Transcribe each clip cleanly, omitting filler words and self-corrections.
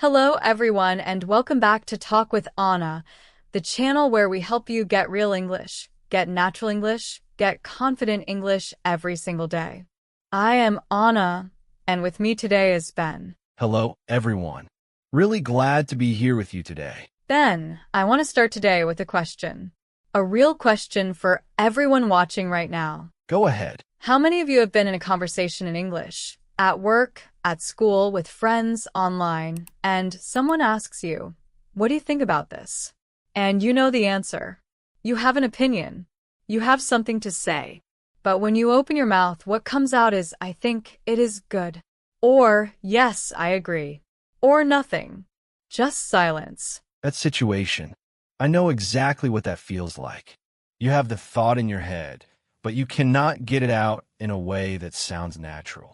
Hello, everyone, and welcome back to Talk with Anna, the channel where we help you get real English, get natural English, get confident English every single day. I am Anna, and with me today is Ben. Hello, everyone. Really glad to be here with you today. Ben, I want to start today with a question. A real question for everyone watching right now. Go ahead. How many of you have been in a conversation in English? At work, at school, with friends, online, and someone asks you, "What do you think about this?" And you know the answer. You have an opinion. You have something to say. But when you open your mouth, what comes out is, "I think it is good." Or, "Yes, I agree." Or nothing. Just silence. That situation. I know exactly what that feels like. You have the thought in your head, but you cannot get it out in a way that sounds natural.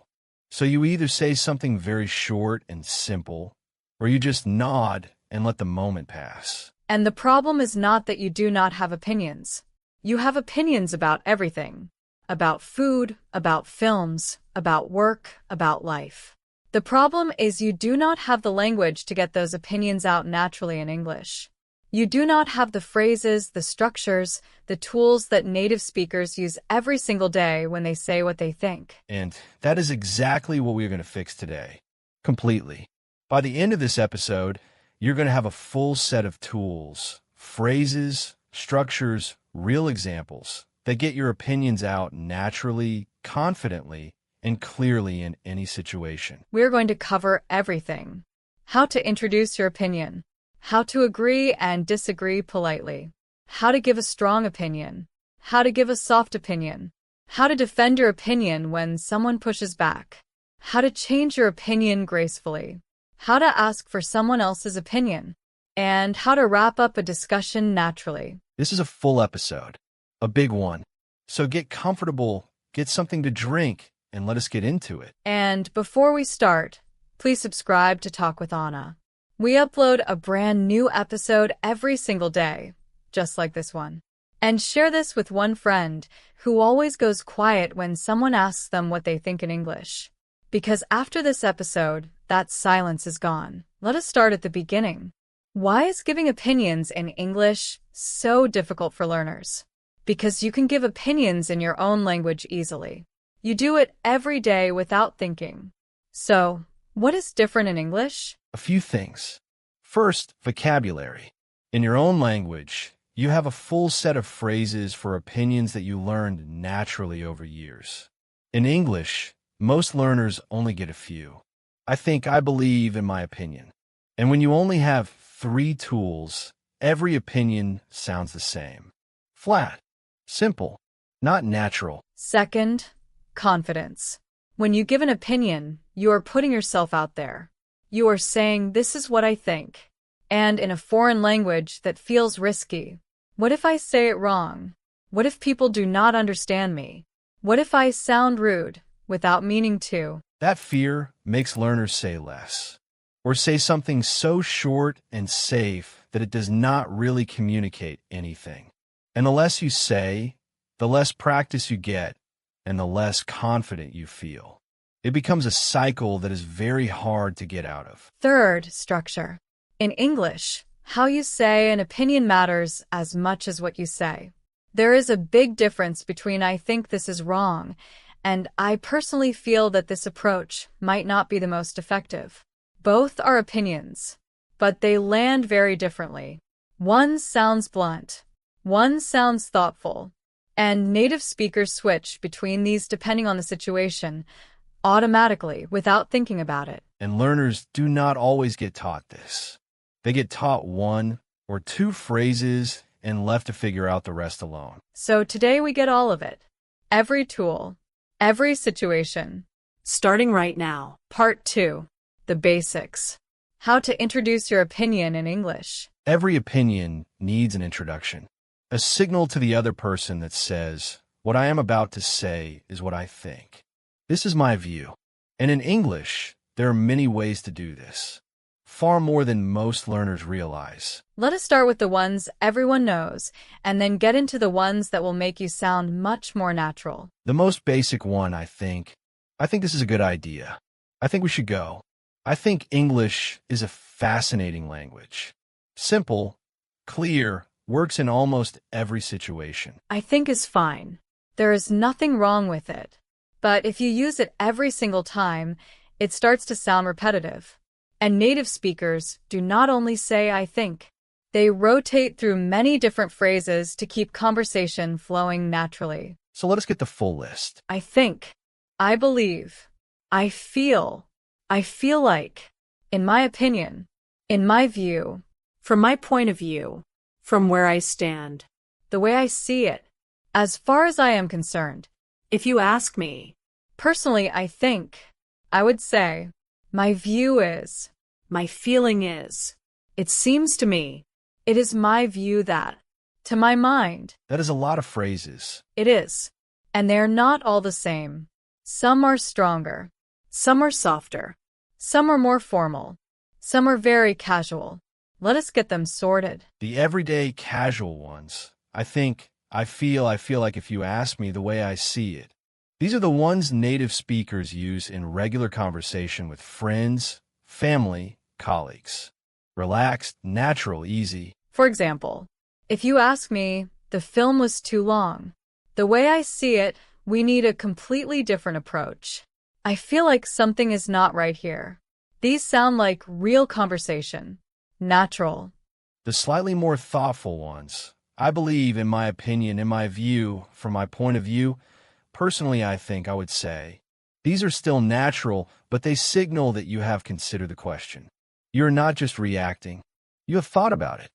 So you either say something very short and simple, or you just nod and let the moment pass. And the problem is not that you do not have opinions. You have opinions about everything. About food, about films, about work, about life. The problem is you do not have the language to get those opinions out naturally in English. You do not have the phrases, the structures, the tools that native speakers use every single day when they say what they think. And that is exactly what we're going to fix today. Completely. By the end of this episode, you're going to have a full set of tools, phrases, structures, real examples that get your opinions out naturally, confidently, and clearly in any situation. We're going to cover everything. How to introduce your opinion. How to agree and disagree politely. How to give a strong opinion. How to give a soft opinion. How to defend your opinion when someone pushes back. How to change your opinion gracefully. How to ask for someone else's opinion. And how to wrap up a discussion naturally. This is a full episode, a big one. So get comfortable, get something to drink, and let us get into it. And before we start, please subscribe to Talk with Anna. We upload a brand new episode every single day, just like this one. And share this with one friend who always goes quiet when someone asks them what they think in English. Because after this episode, that silence is gone. Let us start at the beginning. Why is giving opinions in English so difficult for learners? Because you can give opinions in your own language easily. You do it every day without thinking. So, what is different in English? A few things. First, vocabulary. In your own language, you have a full set of phrases for opinions that you learned naturally over years. In English, most learners only get a few. I believe, in my opinion. And when you only have 3 tools, every opinion sounds the same. Flat. Simple. Not natural. Second, confidence. When you give an opinion, you are putting yourself out there. You are saying, "This is what I think." And in a foreign language that feels risky. What if I say it wrong? What if people do not understand me? What if I sound rude without meaning to? That fear makes learners say less, or say something so short and safe that it does not really communicate anything. And the less you say, the less practice you get, and the less confident you feel. It becomes a cycle that is very hard to get out of. Third, structure. In English, how you say an opinion matters as much as what you say. There is a big difference between "I think this is wrong" and "I personally feel that this approach might not be the most effective." Both are opinions, but they land very differently. One sounds blunt. One sounds thoughtful. And native speakers switch between these depending on the situation, automatically, without thinking about it. And learners do not always get taught this. They get taught 1 or 2 phrases and left to figure out the rest alone. So today we get all of it. Every tool. Every situation. Starting right now. Part 2. The basics. How to introduce your opinion in English. Every opinion needs an introduction. A signal to the other person that says, "What I am about to say is what I think. This is my view." And in English, there are many ways to do this. Far more than most learners realize. Let us start with the ones everyone knows, and then get into the ones that will make you sound much more natural. The most basic one, I think this is a good idea. I think we should go. I think English is a fascinating language. Simple, clear, works in almost every situation. I think is fine. There is nothing wrong with it. But if you use it every single time, it starts to sound repetitive. And native speakers do not only say I think. They rotate through many different phrases to keep conversation flowing naturally. So let us get the full list. I think. I believe. I feel like, in my opinion, in my view, From my point of view, from where I stand. the way I see it, as far as I am concerned. If you ask me, Personally, I would say, my view is, my feeling is, it seems to me, it is my view that, to my mind, That is a lot of phrases. it is. And they are not all the same. Some are stronger, some are softer. some are more formal, some are very casual. Let us get them sorted. The everyday casual ones. I think, I feel like if you ask me the way I see it. These are the ones native speakers use in regular conversation with friends, family, colleagues. Relaxed, natural, easy. For example, if you ask me, the film was too long. The way I see it, we need a completely different approach. I feel like something is not right here. These sound like real conversation. Natural. The slightly more thoughtful ones. I believe, in my opinion, in my view, from my point of view, personally I think I would say, these are still natural, but they signal that you have considered the question. You're not just reacting. You have thought about it.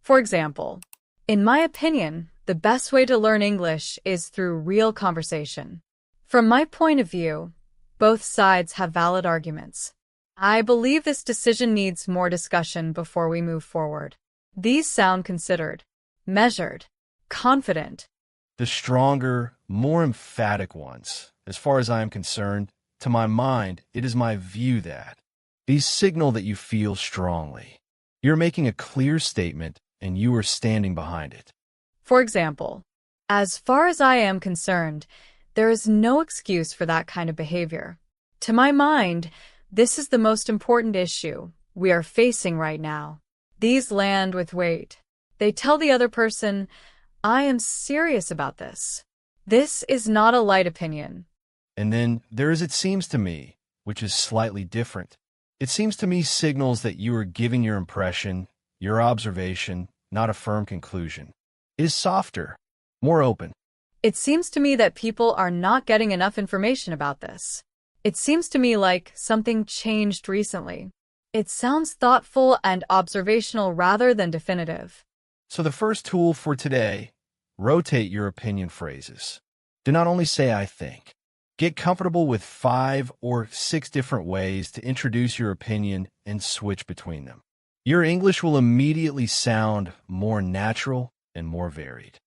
For example, in my opinion, the best way to learn English is through real conversation. From my point of view, both sides have valid arguments. I believe this decision needs more discussion before we move forward. These sound considered, measured, confident. The stronger, more emphatic ones. As far as I am concerned, to my mind, it is my view that these signal that you feel strongly. You're making a clear statement and you are standing behind it. For example, as far as I am concerned, there is no excuse for that kind of behavior. To my mind, this is the most important issue we are facing right now. These land with weight. They tell the other person, I am serious about this. This is not a light opinion. And then there is it seems to me, which is slightly different. It seems to me signals that you are giving your impression, your observation, not a firm conclusion. It is softer, more open. It seems to me that people are not getting enough information about this. It seems to me like something changed recently. It sounds thoughtful and observational rather than definitive. So the first tool for today, rotate your opinion phrases. Do not only say I think. Get comfortable with 5 or 6 different ways to introduce your opinion and switch between them. Your English will immediately sound more natural and more varied.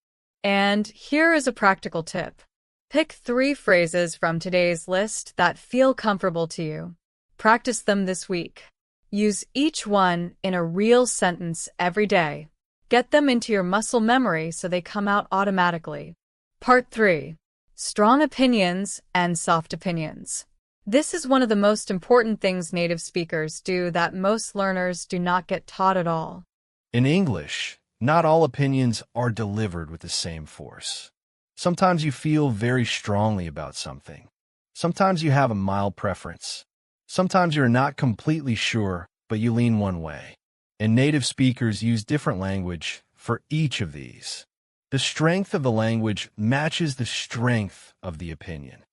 And here is a practical tip. Pick 3 phrases from today's list that feel comfortable to you. Practice them this week. Use each one in a real sentence every day. Get them into your muscle memory so they come out automatically. Part 3. Strong opinions and soft opinions. This is one of the most important things native speakers do that most learners do not get taught at all. In English, not all opinions are delivered with the same force. Sometimes you feel very strongly about something. Sometimes you have a mild preference. Sometimes you're not completely sure, but you lean one way. And native speakers use different language for each of these. The strength of the language matches the strength of the opinion.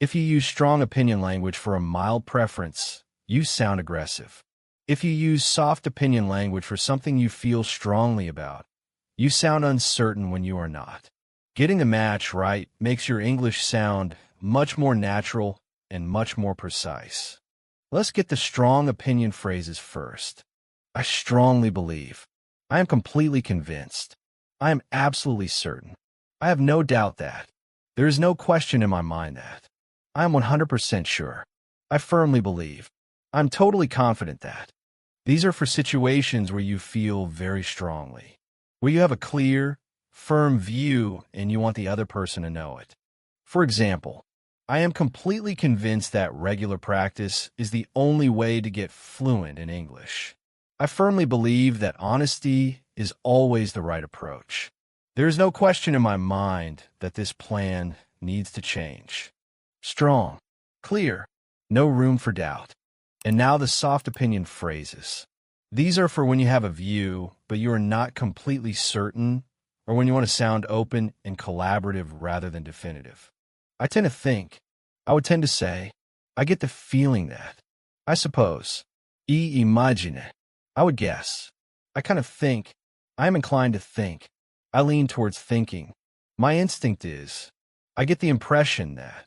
If you use strong opinion language for a mild preference, you sound aggressive. If you use soft opinion language for something you feel strongly about, you sound uncertain when you are not. Getting the match right makes your English sound much more natural and much more precise. Let's get the strong opinion phrases first. I strongly believe. I am completely convinced. I am absolutely certain. I have no doubt that. There is no question in my mind that. I am 100% sure. I firmly believe. I'm totally confident that. These are for situations where you feel very strongly, where you have a clear, firm view and you want the other person to know it. For example, I am completely convinced that regular practice is the only way to get fluent in English. I firmly believe that honesty is always the right approach. There is no question in my mind that this plan needs to change. Strong, clear, no room for doubt. And now the soft opinion phrases. These are for when you have a view, but you are not completely certain, or when you want to sound open and collaborative rather than definitive. I would tend to say, I get the feeling that. I suppose. Immagine. I would guess. I kind of think. I am inclined to think. I lean towards thinking. My instinct is. I get the impression that.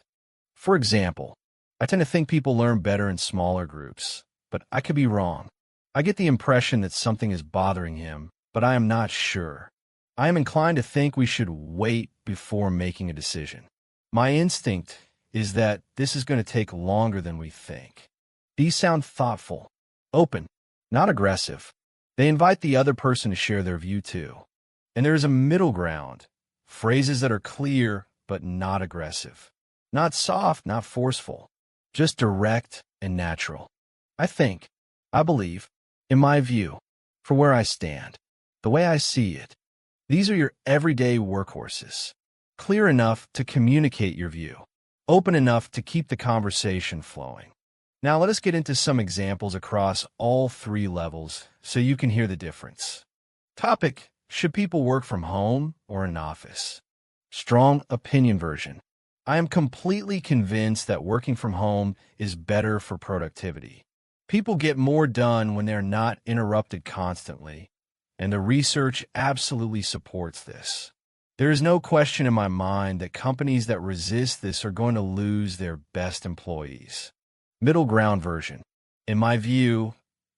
For example, I tend to think people learn better in smaller groups, but I could be wrong. I get the impression that something is bothering him, but I am not sure. I am inclined to think we should wait before making a decision. My instinct is that this is going to take longer than we think. These sound thoughtful, open, not aggressive. They invite the other person to share their view too. And there is a middle ground, phrases that are clear but not aggressive. Not soft, not forceful, just direct and natural. I believe, in my view, for where I stand, the way I see it. These are your everyday workhorses. Clear enough to communicate your view. Open enough to keep the conversation flowing. Now let us get into some examples across all three levels so you can hear the difference. Topic: should people work from home or in an office? Strong opinion version. I am completely convinced that working from home is better for productivity. People get more done when they're not interrupted constantly, and the research absolutely supports this. There is no question in my mind that companies that resist this are going to lose their best employees. Middle ground version. In my view,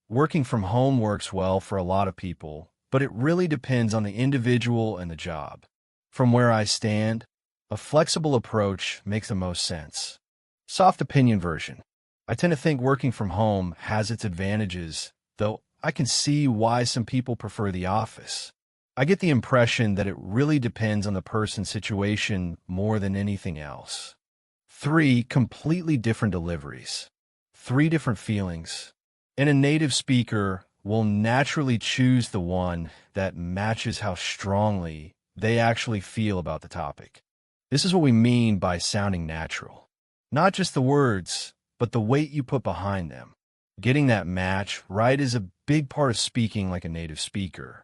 working from home works well for a lot of people, but it really depends on the individual and the job. From where I stand, a flexible approach makes the most sense. Soft opinion version. I tend to think working from home has its advantages, though I can see why some people prefer the office. I get the impression that it really depends on the person's situation more than anything else. 3 completely different deliveries. 3 different feelings. And a native speaker will naturally choose the one that matches how strongly they actually feel about the topic. This is what we mean by sounding natural. Not just the words, but the weight you put behind them. Getting that match right is a big part of speaking like a native speaker.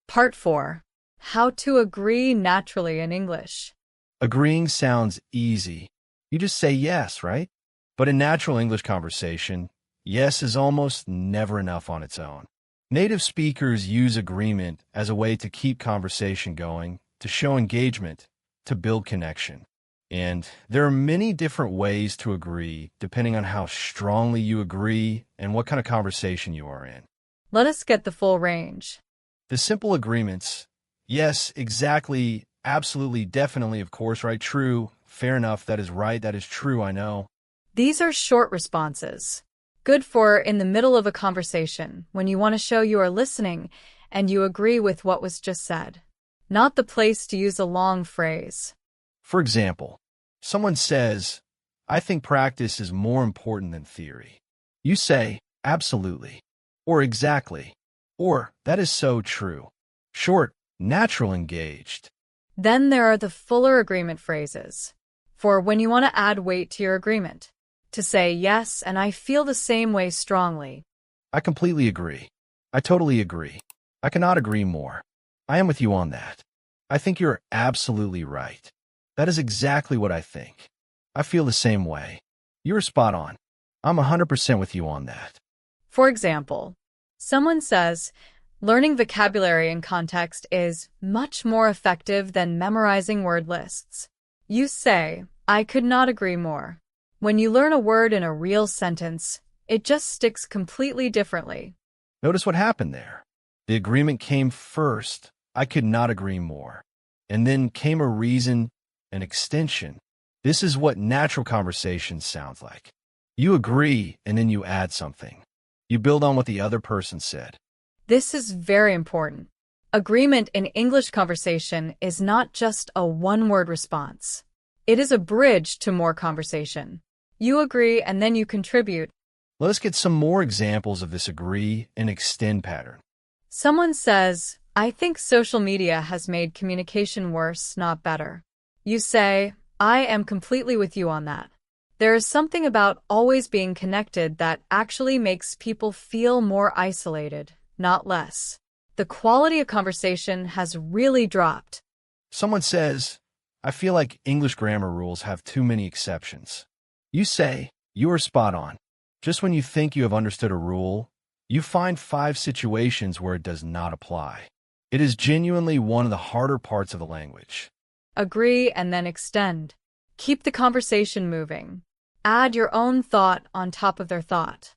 Part 4. How to agree naturally in English. Agreeing sounds easy. You just say yes, right? But in natural English conversation, yes is almost never enough on its own. Native speakers use agreement as a way to keep conversation going, to show engagement, to build connection. And there are many different ways to agree, depending on how strongly you agree and what kind of conversation you are in. Let us get the full range. The simple agreements, yes, exactly, absolutely, definitely, of course, right, true, fair enough, that is right, that is true, I know. These are short responses. Good for in the middle of a conversation, when you want to show you are listening and you agree with what was just said. Not the place to use a long phrase. For example, someone says, I think practice is more important than theory. You say, absolutely, or exactly, or that is so true. Short, natural, engaged. Then there are the fuller agreement phrases. For when you want to add weight to your agreement. To say yes, and I feel the same way strongly. I completely agree. I totally agree. I cannot agree more. I am with you on that. I think you're absolutely right. That is exactly what I think. I feel the same way. You're spot on. I'm 100% with you on that. For example, someone says, learning vocabulary in context is much more effective than memorizing word lists. You say, I could not agree more. When you learn a word in a real sentence, it just sticks completely differently. Notice what happened there. The agreement came first. I could not agree more. And then came a reason, an extension. This is what natural conversation sounds like. You agree, and then you add something. You build on what the other person said. This is very important. Agreement in English conversation is not just a one-word response. It is a bridge to more conversation. You agree and then you contribute. Let us get some more examples of this agree and extend pattern. Someone says, I think social media has made communication worse, not better. You say, I am completely with you on that. There is something about always being connected that actually makes people feel more isolated, not less. The quality of conversation has really dropped. Someone says, I feel like English grammar rules have too many exceptions. You say, you are spot on. Just when you think you have understood a rule, you find 5 situations where it does not apply. It is genuinely one of the harder parts of the language. Agree and then extend. Keep the conversation moving. Add your own thought on top of their thought.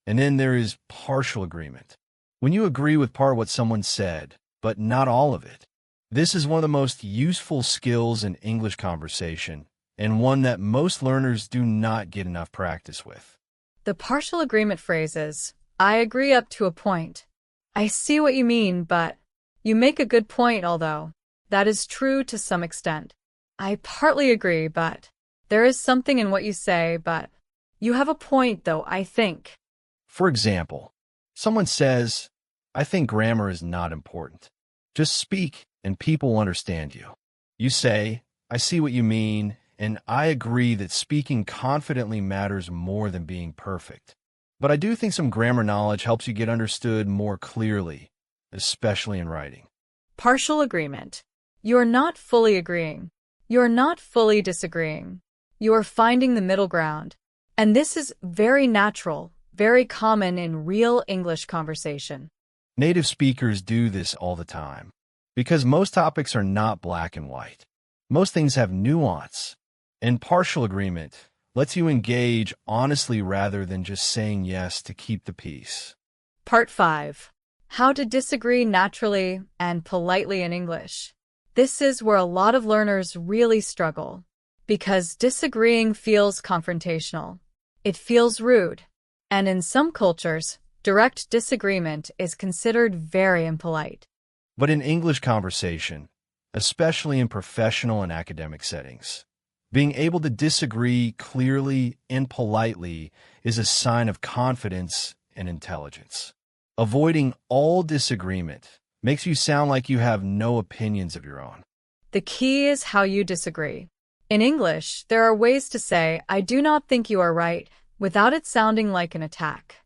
And then there is partial agreement. When you agree with part of what someone said, but not all of it. This is one of the most useful skills in English conversation, and one that most learners do not get enough practice with. The partial agreement phrases, I agree up to a point. I see what you mean, but you make a good point, although that is true to some extent. I partly agree, but there is something in what you say, but you have a point, though, I think. For example, someone says, I think grammar is not important. Just speak and people will understand you. You say, I see what you mean, and I agree that speaking confidently matters more than being perfect. But I do think some grammar knowledge helps you get understood more clearly, especially in writing. Partial agreement. You're not fully agreeing. You're not fully disagreeing. You are finding the middle ground. And this is very natural, very common in real English conversation. Native speakers do this all the time, because most topics are not black and white. Most things have nuance, and partial agreement lets you engage honestly rather than just saying yes to keep the peace. Part 5. How to disagree naturally and politely in English. This is where a lot of learners really struggle, because disagreeing feels confrontational. It feels rude, and in some cultures, direct disagreement is considered very impolite. But in English conversation, especially in professional and academic settings, being able to disagree clearly and politely is a sign of confidence and intelligence. Avoiding all disagreement makes you sound like you have no opinions of your own. The key is how you disagree. In English, there are ways to say, I do not think you are right, without it sounding like an attack.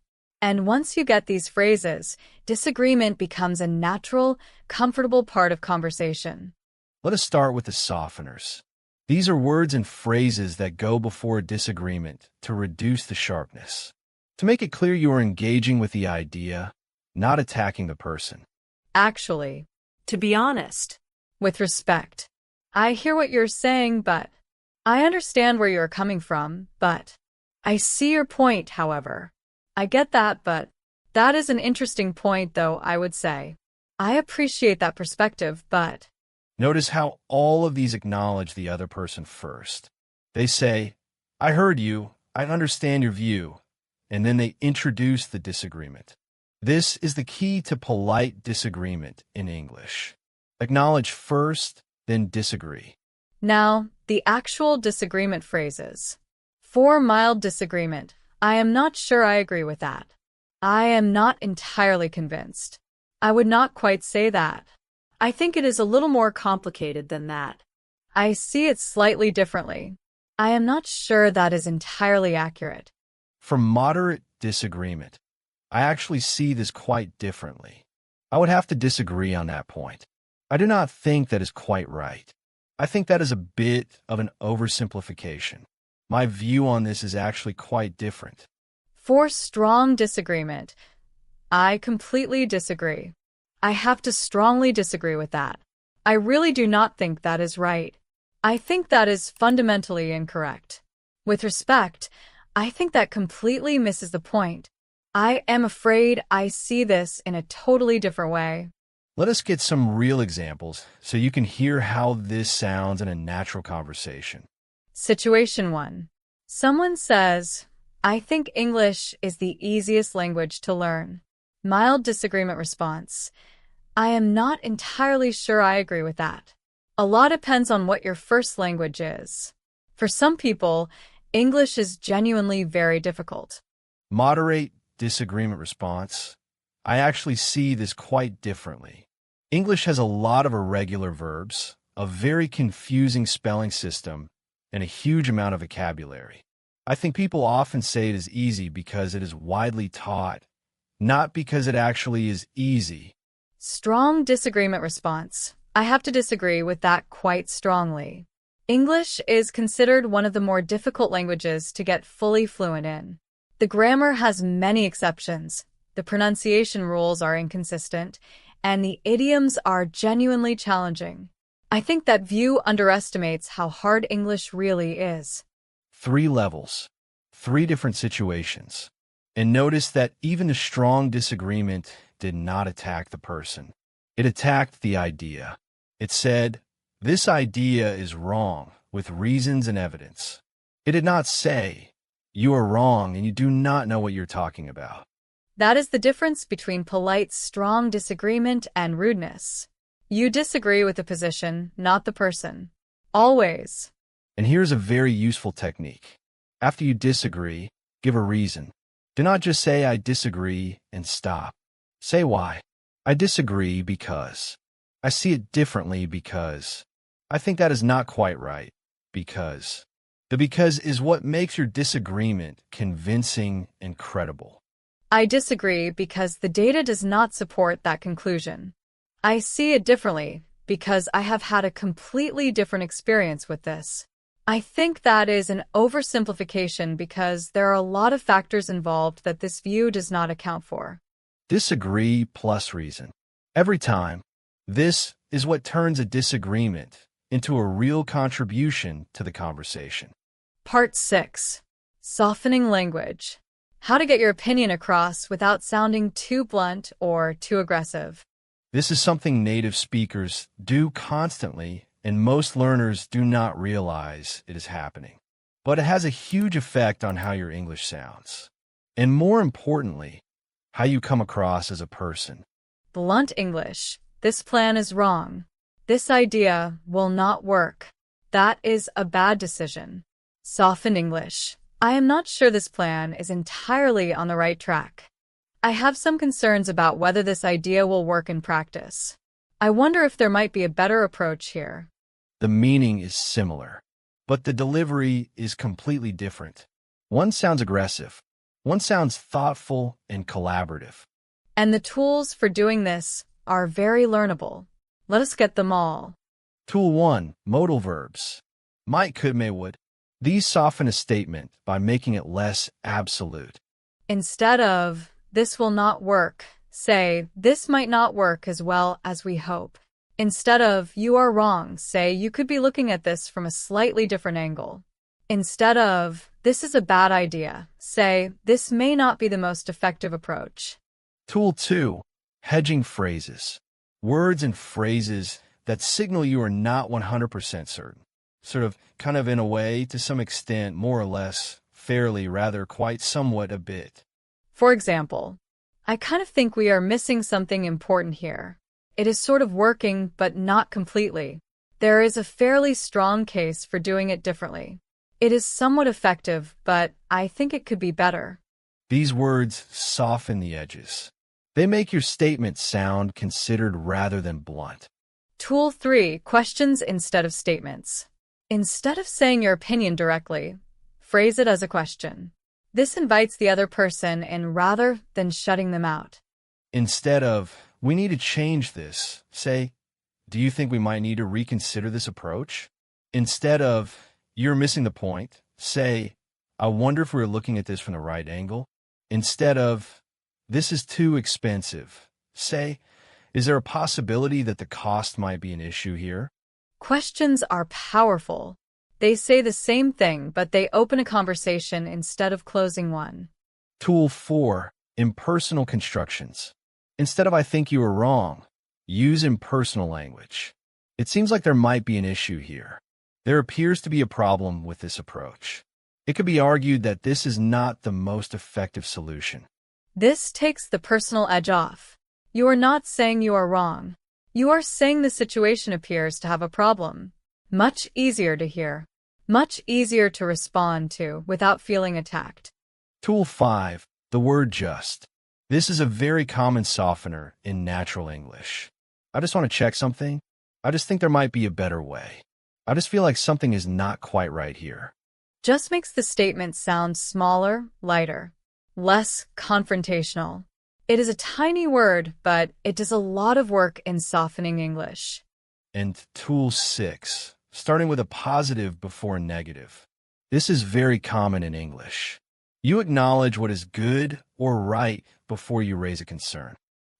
And once you get these phrases, disagreement becomes a natural, comfortable part of conversation. Let us start with the softeners. These are words and phrases that go before a disagreement to reduce the sharpness. To make it clear you are engaging with the idea, not attacking the person. Actually, To be honest, with respect. I hear what you're saying, but I understand where you're coming from, but I see your point, however. I get that, but that is an interesting point, though, I would say. I appreciate that perspective, but Notice how all of these acknowledge the other person first. They say, I heard you, I understand your view, and then they introduce the disagreement. This is the key to polite disagreement in English. Acknowledge first, then disagree. now, the actual disagreement phrases. For mild disagreement, I am not sure I agree with that. I am not entirely convinced. I would not quite say that. I think it is a little more complicated than that. I see it slightly differently. I am not sure that is entirely accurate. For moderate disagreement, I actually see this quite differently. I would have to disagree on that point. I do not think that is quite right. I think that is a bit of an oversimplification. My view on this is actually quite different. For strong disagreement, I completely disagree. I have to strongly disagree with that. I really do not think that is right. I think that is fundamentally incorrect. With respect, I think that completely misses the point. I am afraid I see this in a totally different way. Let us get some real examples so you can hear how this sounds in a natural conversation. Situation 1. Someone says, I think English is the easiest language to learn. Mild disagreement response. I am not entirely sure I agree with that. A lot depends on what your first language is. For some people, English is genuinely very difficult. Moderate disagreement response. I actually see this quite differently. English has a lot of irregular verbs, a very confusing spelling system, and a huge amount of vocabulary. I think people often say it is easy because it is widely taught, not because it actually is easy. Strong disagreement response. I have to disagree with that quite strongly. English is considered one of the more difficult languages to get fully fluent in. The grammar has many exceptions, the pronunciation rules are inconsistent, and the idioms are genuinely challenging. I think that view underestimates how hard English really is. 3 levels, 3 different situations. And notice that even a strong disagreement did not attack the person. It attacked the idea. It said, "This idea is wrong," with reasons and evidence. It did not say, "You are wrong and you do not know what you're talking about." That is the difference between polite, strong disagreement and rudeness. You disagree with the position, not the person. Always. And here's a very useful technique. After you disagree, give a reason. Do not just say, "I disagree," and stop. Say why. "I disagree because. I see it differently because. I think that is not quite right because." The because is what makes your disagreement convincing and credible. I disagree because the data does not support that conclusion. I see it differently because I have had a completely different experience with this. I think that is an oversimplification because there are a lot of factors involved that this view does not account for. Disagree plus reason. Every time, this is what turns a disagreement into a real contribution to the conversation. Part 6. Softening language. How to get your opinion across without sounding too blunt or too aggressive. This is something native speakers do constantly, and most learners do not realize it is happening. But it has a huge effect on how your English sounds. And more importantly, how you come across as a person. Blunt English. This plan is wrong. This idea will not work. That is a bad decision. Soften English. I am not sure this plan is entirely on the right track. I have some concerns about whether this idea will work in practice. I wonder if there might be a better approach here. The meaning is similar, but the delivery is completely different. One sounds aggressive. One sounds thoughtful and collaborative. And the tools for doing this are very learnable. Let us get them all. Tool 1. Modal verbs. Might, could, may, would. These soften a statement by making it less absolute. Instead of, "This will not work," say, "This might not work as well as we hope." Instead of, "You are wrong," say, "You could be looking at this from a slightly different angle." Instead of, "This is a bad idea," say, "This may not be the most effective approach." Tool 2. Hedging phrases. Words and phrases that signal you are not 100% certain. Kind of in a way, to some extent, more or less, fairly, rather, quite, somewhat, a bit. For example, "I kind of think we are missing something important here. It is sort of working, but not completely. There is a fairly strong case for doing it differently. It is somewhat effective, but I think it could be better." These words soften the edges. They make your statement sound considered rather than blunt. Tool 3. Questions instead of statements. Instead of saying your opinion directly, phrase it as a question. This invites the other person in rather than shutting them out. Instead of, "We need to change this," say, "Do you think we might need to reconsider this approach?" Instead of, "You're missing the point," say, "I wonder if we're looking at this from the right angle." Instead of, "This is too expensive," say, "Is there a possibility that the cost might be an issue here?" Questions are powerful. They say the same thing, but they open a conversation instead of closing one. Tool 4. Impersonal constructions. Instead of "I think you are wrong," use impersonal language. It seems like there might be an issue here. There appears to be a problem with this approach. It could be argued that this is not the most effective solution. This takes the personal edge off. You are not saying you are wrong. You are saying the situation appears to have a problem. Much easier to hear. Much easier to respond to without feeling attacked. Tool 5. The word just. This is a very common softener in natural English. I just want to check something. I just think there might be a better way. I just feel like something is not quite right here. Just makes the statement sound smaller, lighter, less confrontational. It is a tiny word, but it does a lot of work in softening English. And tool 6, starting with a positive before a negative. This is very common in English. You acknowledge what is good or right before you raise a concern.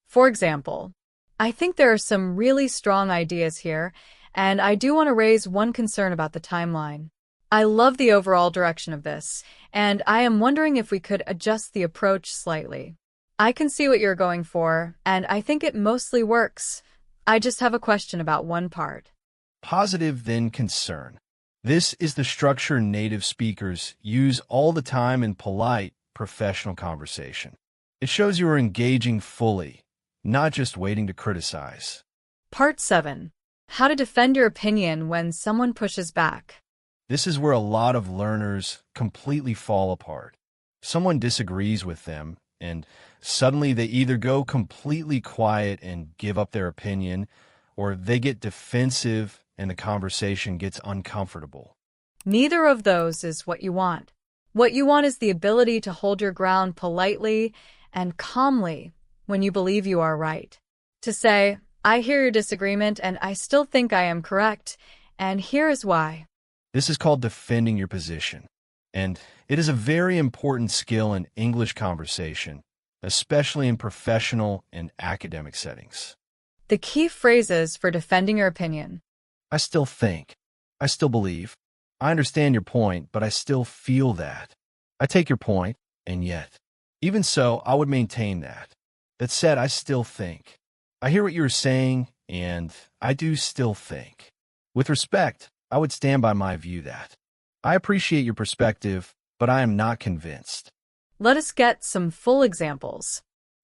For example, I think there are some really strong ideas here, and I do want to raise one concern about the timeline. I love the overall direction of this, and I am wondering if we could adjust the approach slightly. I can see what you're going for, and I think it mostly works. I just have a question about one part. Positive, then concern. This is the structure native speakers use all the time in polite, professional conversation. It shows you are engaging fully, not just waiting to criticize. Part 7. How to defend your opinion when someone pushes back. This is where a lot of learners completely fall apart. Someone disagrees with them, and suddenly they either go completely quiet and give up their opinion, or they get defensive and the conversation gets uncomfortable. Neither of those is what you want. What you want is the ability to hold your ground politely and calmly when you believe you are right. To say, I hear your disagreement and I still think I am correct, and here is why. This is called defending your position, and it is a very important skill in English conversation, especially in professional and academic settings. The key phrases for defending your opinion. I still think. I still believe. I understand your point, but I still feel that. I take your point, and yet. Even so, I would maintain that. That said, I still think. I hear what you're saying, and I do still think. With respect, I would stand by my view that. I appreciate your perspective, but I am not convinced. Let us get some full examples.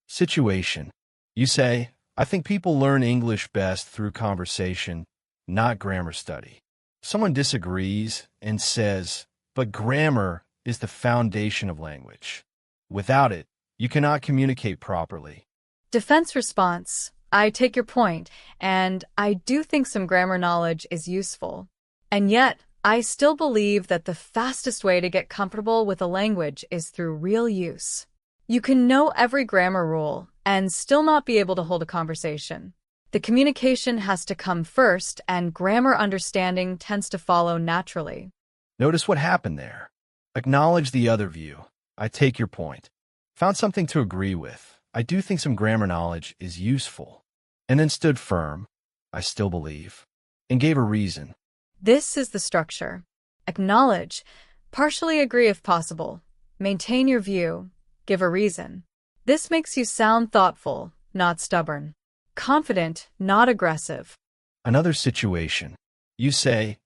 Situation. You say, I think people learn English best through conversation, not grammar study. Someone disagrees and says, but grammar is the foundation of language. Without it, you cannot communicate properly. Defense response. I take your point, and I do think some grammar knowledge is useful. And yet, I still believe that the fastest way to get comfortable with a language is through real use. You can know every grammar rule and still not be able to hold a conversation. The communication has to come first, and grammar understanding tends to follow naturally. Notice what happened there. Acknowledge the other view. I take your point. Found something to agree with. I do think some grammar knowledge is useful. And then stood firm. I still believe. And gave a reason. This is the structure. Acknowledge. Partially agree if possible. Maintain your view. Give a reason. This makes you sound thoughtful, not stubborn. Confident, not aggressive. Another situation. You say,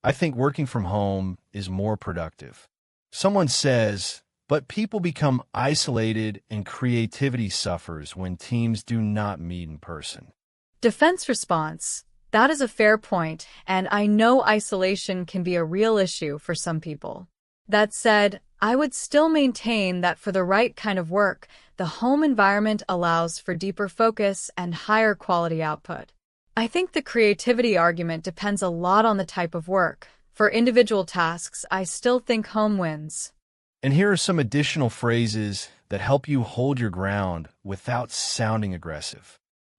I think working from home is more productive. Someone says, but people become isolated and creativity suffers when teams do not meet in person. Defense response. That is a fair point, and I know isolation can be a real issue for some people. That said, I would still maintain that for the right kind of work, the home environment allows for deeper focus and higher quality output. I think the creativity argument depends a lot on the type of work. For individual tasks, I still think home wins. And here are some additional phrases that help you hold your ground without sounding aggressive.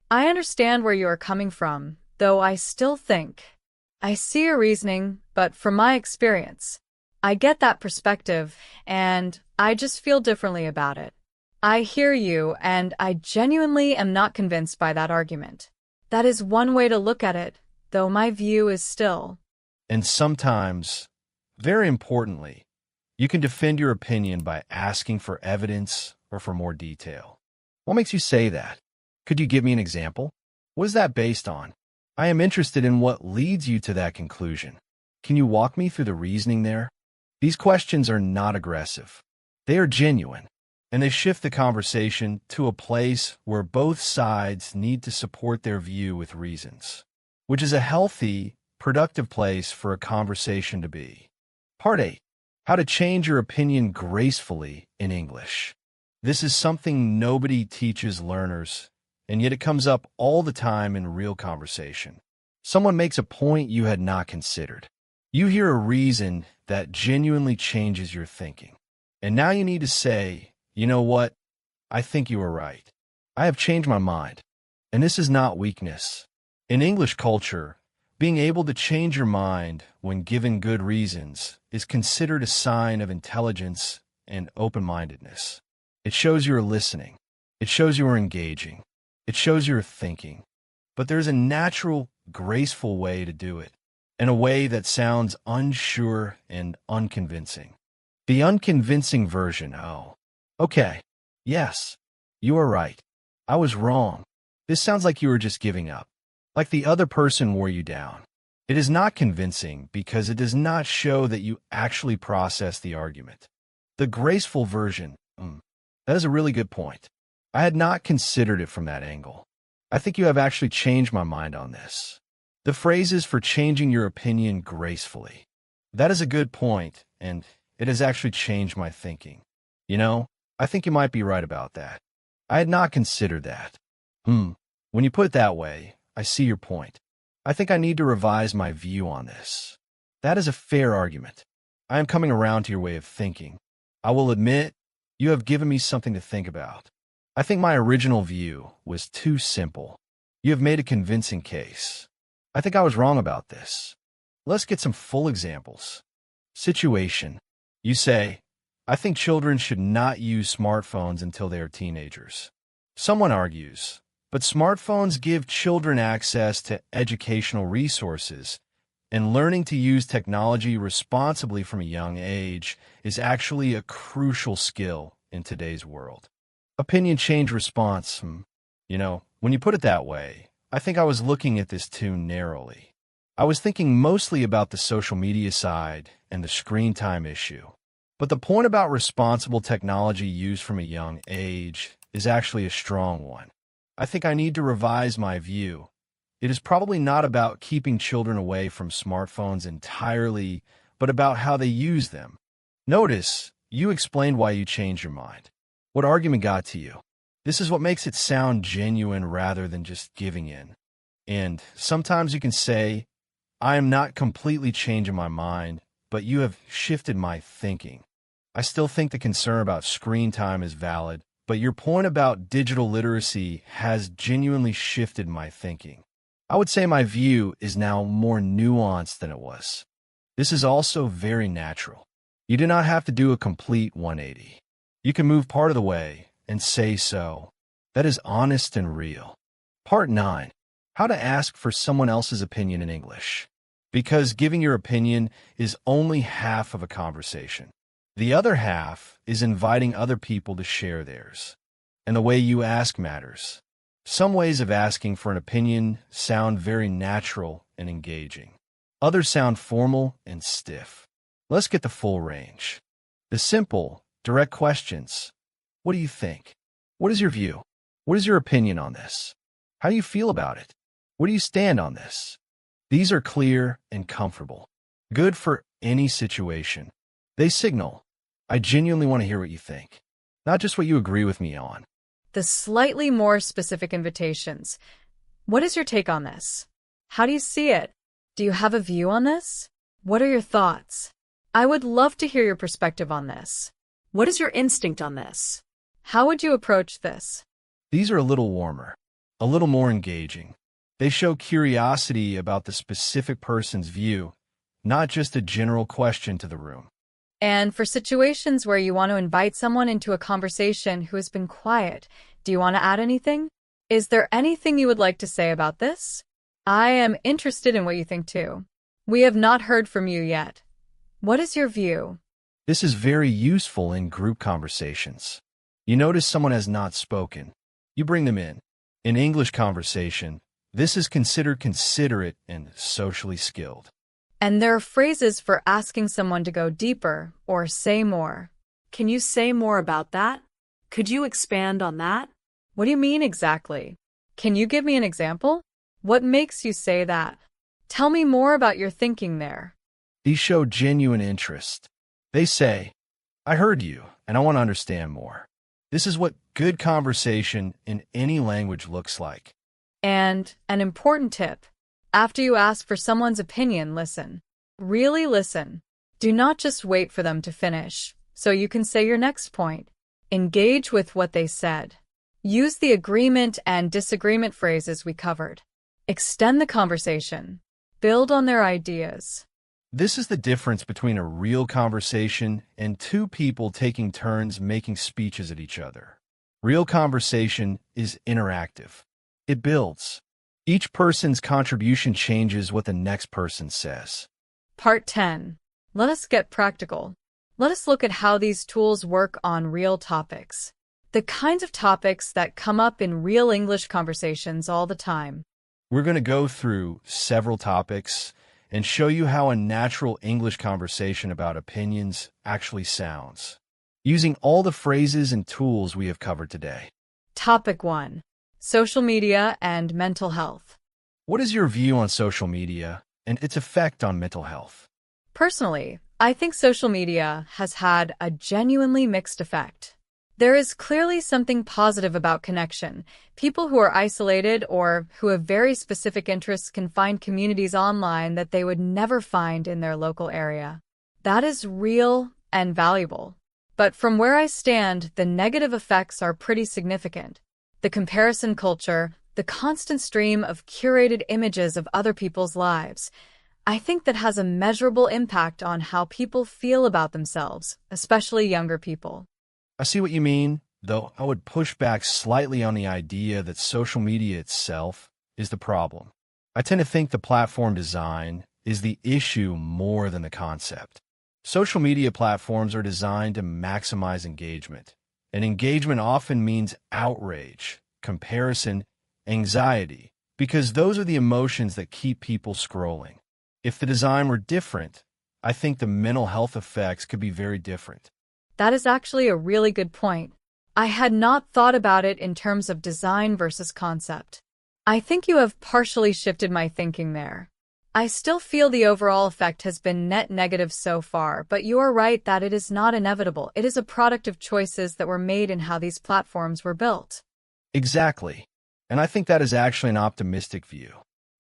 I understand where you are coming from, though I still think. I see your reasoning, but from my experience, I get that perspective, and I just feel differently about it. I hear you, and I genuinely am not convinced by that argument. That is one way to look at it, though my view is still. And sometimes, very importantly, you can defend your opinion by asking for evidence or for more detail. What makes you say that? Could you give me an example? What is that based on? I am interested in what leads you to that conclusion. Can you walk me through the reasoning there? These questions are not aggressive. They are genuine, and they shift the conversation to a place where both sides need to support their view with reasons, which is a healthy, productive place for a conversation to be. Part 8. How to change your opinion gracefully in English. This is something nobody teaches learners, and yet it comes up all the time in real conversation. Someone makes a point you had not considered. You hear a reason that genuinely changes your thinking. And now you need to say, you know what? I think you are right. I have changed my mind. And this is not weakness. In English culture, being able to change your mind when given good reasons is considered a sign of intelligence and open-mindedness. It shows you are listening. It shows you are engaging. It shows you are thinking. But there's a natural, graceful way to do it, in a way that sounds unsure and unconvincing. The unconvincing version, oh, okay, yes, you are right. I was wrong. This sounds like you were just giving up, like the other person wore you down. It is not convincing because it does not show that you actually process the argument. The graceful version, that is a really good point. I had not considered it from that angle. I think you have actually changed my mind on this. The phrase is for changing your opinion gracefully. That is a good point, and it has actually changed my thinking. You know, I think you might be right about that. I had not considered that. When you put it that way, I see your point. I think I need to revise my view on this. That is a fair argument. I am coming around to your way of thinking. I will admit, you have given me something to think about. I think my original view was too simple. You have made a convincing case. I think I was wrong about this. Let's get some full examples. Situation. You say, I think children should not use smartphones until they are teenagers. Someone argues, but smartphones give children access to educational resources, and learning to use technology responsibly from a young age is actually a crucial skill in today's world. Opinion change response. When you put it that way, I think I was looking at this too narrowly. I was thinking mostly about the social media side and the screen time issue. But the point about responsible technology used from a young age is actually a strong one. I think I need to revise my view. It is probably not about keeping children away from smartphones entirely, but about how they use them. Notice, you explained why you changed your mind. What argument got to you? This is what makes it sound genuine rather than just giving in. And sometimes you can say, I am not completely changing my mind, but you have shifted my thinking. I still think the concern about screen time is valid, but your point about digital literacy has genuinely shifted my thinking. I would say my view is now more nuanced than it was. This is also very natural. You do not have to do a complete 180. You can move part of the way and say so. That is honest and real. Part 9. How to ask for someone else's opinion in English. Because giving your opinion is only half of a conversation. The other half is inviting other people to share theirs. And the way you ask matters. Some ways of asking for an opinion sound very natural and engaging. Others sound formal and stiff. Let's get the full range. The simple, direct questions. What do you think? What is your view? What is your opinion on this? How do you feel about it? Where do you stand on this? These are clear and comfortable. Good for any situation. They signal, I genuinely want to hear what you think, not just what you agree with me on. The slightly more specific invitations. What is your take on this? How do you see it? Do you have a view on this? What are your thoughts? I would love to hear your perspective on this. What is your instinct on this? How would you approach this? These are a little warmer, a little more engaging. They show curiosity about the specific person's view, not just a general question to the room. And for situations where you want to invite someone into a conversation who has been quiet, do you want to add anything? Is there anything you would like to say about this? I am interested in what you think too. We have not heard from you yet. What is your view? This is very useful in group conversations. You notice someone has not spoken. You bring them in. In English conversation, this is considered considerate and socially skilled. And there are phrases for asking someone to go deeper or say more. Can you say more about that? Could you expand on that? What do you mean exactly? Can you give me an example? What makes you say that? Tell me more about your thinking there. These show genuine interest. They say, I heard you, and I want to understand more. This is what good conversation in any language looks like. And an important tip: after you ask for someone's opinion, listen. Really listen. Do not just wait for them to finish, so you can say your next point. Engage with what they said. Use the agreement and disagreement phrases we covered. Extend the conversation. Build on their ideas. This is the difference between a real conversation and two people taking turns making speeches at each other. Real conversation is interactive. It builds. Each person's contribution changes what the next person says. Part 10. Let us get practical. Let us look at how these tools work on real topics. The kinds of topics that come up in real English conversations all the time. We're going to go through several topics and show you how a natural English conversation about opinions actually sounds, using all the phrases and tools we have covered today. Topic 1. Social media and mental health. What is your view on social media and its effect on mental health? Personally, I think social media has had a genuinely mixed effect. There is clearly something positive about connection. People who are isolated or who have very specific interests can find communities online that they would never find in their local area. That is real and valuable. But from where I stand, the negative effects are pretty significant. The comparison culture, the constant stream of curated images of other people's lives, I think that has a measurable impact on how people feel about themselves, especially younger people. I see what you mean, though I would push back slightly on the idea that social media itself is the problem. I tend to think the platform design is the issue more than the concept. Social media platforms are designed to maximize engagement, and engagement often means outrage, comparison, anxiety, because those are the emotions that keep people scrolling. If the design were different, I think the mental health effects could be very different. That is actually a really good point. I had not thought about it in terms of design versus concept. I think you have partially shifted my thinking there. I still feel the overall effect has been net negative so far, but you are right that it is not inevitable. It is a product of choices that were made in how these platforms were built. Exactly. And I think that is actually an optimistic view.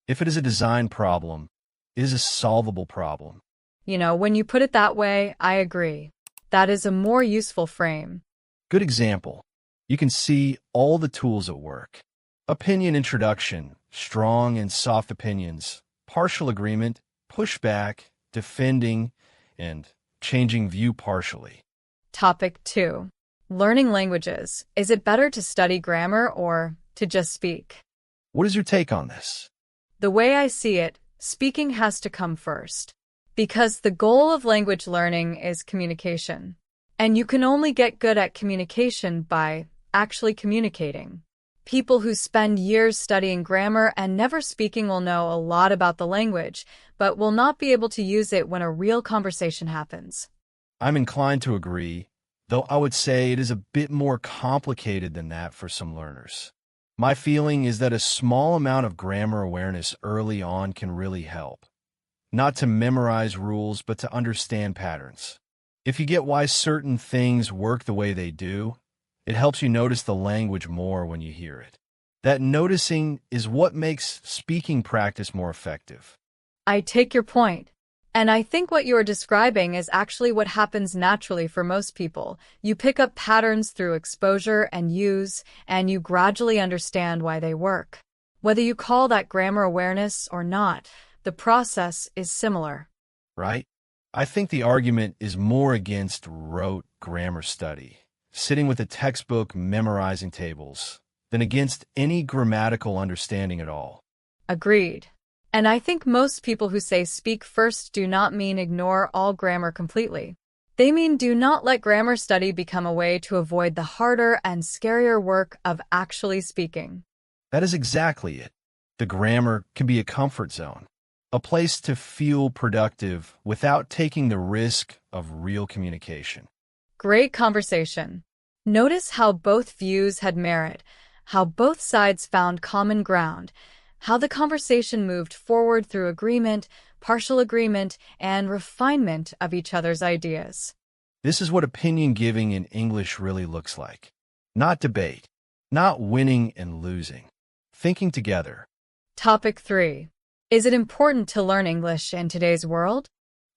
If it is a design problem, it is a solvable problem. When you put it that way, I agree. That is a more useful frame. Good example. You can see all the tools at work. Opinion introduction, strong and soft opinions, partial agreement, pushback, defending, and changing view partially. Topic 2. Learning languages. Is it better to study grammar or to just speak? What is your take on this? The way I see it, speaking has to come first. Because the goal of language learning is communication. And you can only get good at communication by actually communicating. People who spend years studying grammar and never speaking will know a lot about the language, but will not be able to use it when a real conversation happens. I'm inclined to agree, though I would say it is a bit more complicated than that for some learners. My feeling is that a small amount of grammar awareness early on can really help. Not to memorize rules, but to understand patterns. If you get why certain things work the way they do, it helps you notice the language more when you hear it. That noticing is what makes speaking practice more effective. I take your point. And I think what you are describing is actually what happens naturally for most people. You pick up patterns through exposure and use, and you gradually understand why they work. Whether you call that grammar awareness or not, the process is similar. Right? I think the argument is more against rote grammar study, sitting with a textbook memorizing tables, than against any grammatical understanding at all. Agreed. And I think most people who say speak first do not mean ignore all grammar completely. They mean do not let grammar study become a way to avoid the harder and scarier work of actually speaking. That is exactly it. The grammar can be a comfort zone, a place to feel productive without taking the risk of real communication. Great conversation. Notice how both views had merit, how both sides found common ground, how the conversation moved forward through agreement, partial agreement, and refinement of each other's ideas. This is what opinion giving in English really looks like. not debate, not winning and losing. Thinking together. Topic 3. Is it important to learn English in today's world?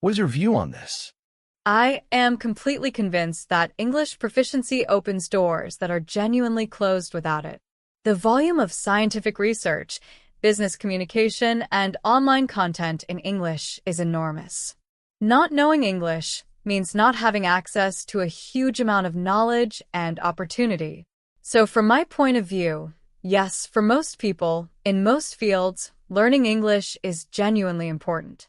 What is your view on this? I am completely convinced that English proficiency opens doors that are genuinely closed without it. The volume of scientific research, business communication, and online content in English is enormous. Not knowing English means not having access to a huge amount of knowledge and opportunity. So from my point of view, yes, for most people, in most fields, learning English is genuinely important.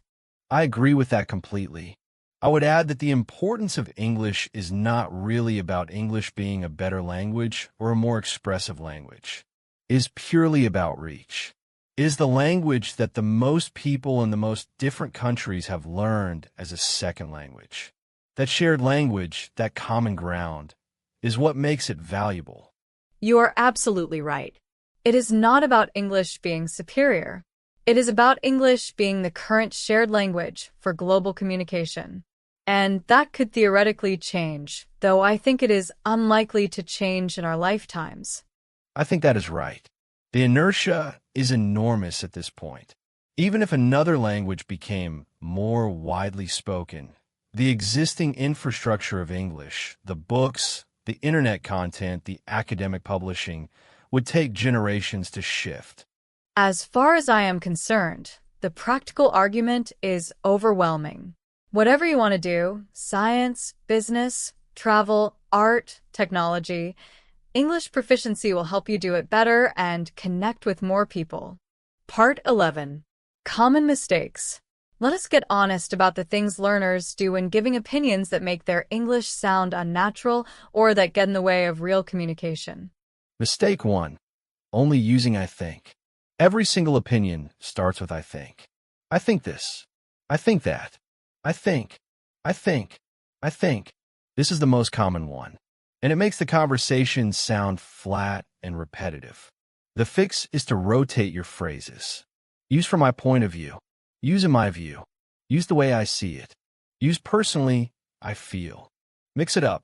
I agree with that completely. I would add that the importance of English is not really about English being a better language or a more expressive language. It is purely about reach. It is the language that the most people in the most different countries have learned as a second language. That shared language, that common ground, is what makes it valuable. You are absolutely right. It is not about English being superior. It is about English being the current shared language for global communication. And that could theoretically change, though I think it is unlikely to change in our lifetimes. I think that is right. The inertia is enormous at this point. Even if another language became more widely spoken, the existing infrastructure of English, the books, the internet content, the academic publishing, would take generations to shift. As far as I am concerned, the practical argument is overwhelming. Whatever you want to do, science, business, travel, art, technology, English proficiency will help you do it better and connect with more people. Part 11. Common mistakes. Let us get honest about the things learners do when giving opinions that make their English sound unnatural or that get in the way of real communication. Mistake 1. Only using I think. Every single opinion starts with I think. I think this. I think that. I think. I think. I think. This is the most common one, and it makes the conversation sound flat and repetitive. The fix is to rotate your phrases. Use from my point of view. Use in my view. Use the way I see it. Use personally, I feel. Mix it up.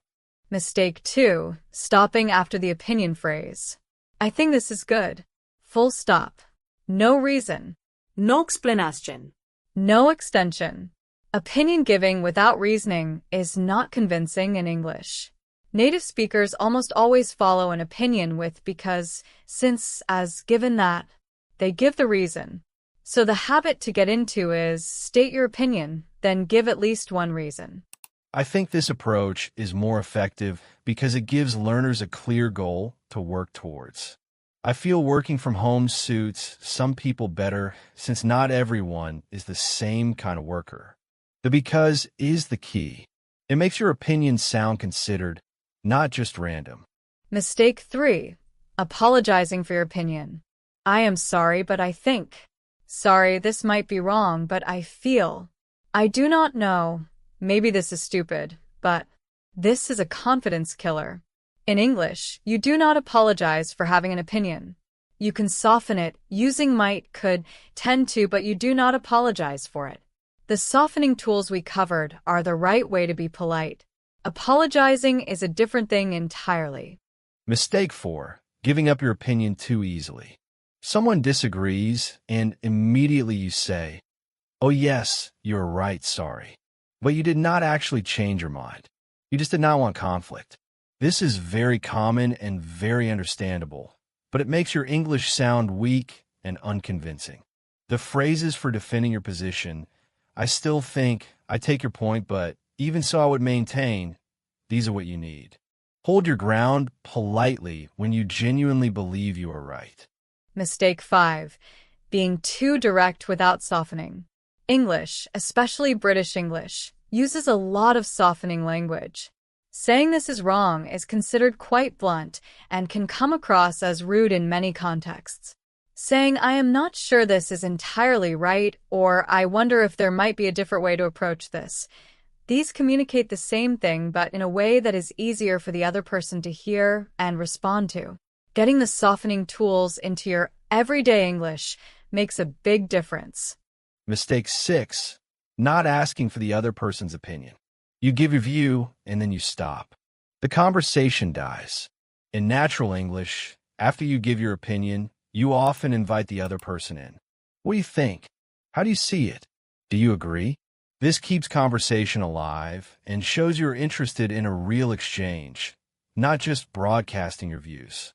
Mistake 2. Stopping after the opinion phrase. I think this is good. Full stop. No reason. No explanation. No extension. Opinion giving without reasoning is not convincing in English. Native speakers almost always follow an opinion with because, since, as, given that. They give the reason. So the habit to get into is state your opinion, then give at least one reason. I think this approach is more effective because it gives learners a clear goal to work towards. I feel working from home suits some people better since not everyone is the same kind of worker. The because is the key. It makes your opinion sound considered, not just random. Mistake 3. Apologizing for your opinion. I am sorry, but I think. Sorry, this might be wrong, but I feel. I do not know. Maybe this is stupid, but this is a confidence killer. In English, you do not apologize for having an opinion. You can soften it using might, could, tend to, but you do not apologize for it. The softening tools we covered are the right way to be polite. Apologizing is a different thing entirely. Mistake 4. Giving up your opinion too easily. Someone disagrees, and immediately you say, "Oh yes, you're right, sorry." But you did not actually change your mind. You just did not want conflict. This is very common and very understandable, but it makes your English sound weak and unconvincing. The phrases for defending your position, I still think, I take your point, but even so I would maintain, these are what you need. Hold your ground politely when you genuinely believe you are right. Mistake 5. Being too direct without softening. English, especially British English, uses a lot of softening language. Saying this is wrong is considered quite blunt and can come across as rude in many contexts. Saying I am not sure this is entirely right or I wonder if there might be a different way to approach this. These communicate the same thing but in a way that is easier for the other person to hear and respond to. Getting the softening tools into your everyday English makes a big difference. Mistake 6. Not asking for the other person's opinion. You give your view and then you stop. The conversation dies. In natural English, after you give your opinion, you often invite the other person in. What do you think? How do you see it? Do you agree? This keeps conversation alive and shows you're interested in a real exchange, not just broadcasting your views.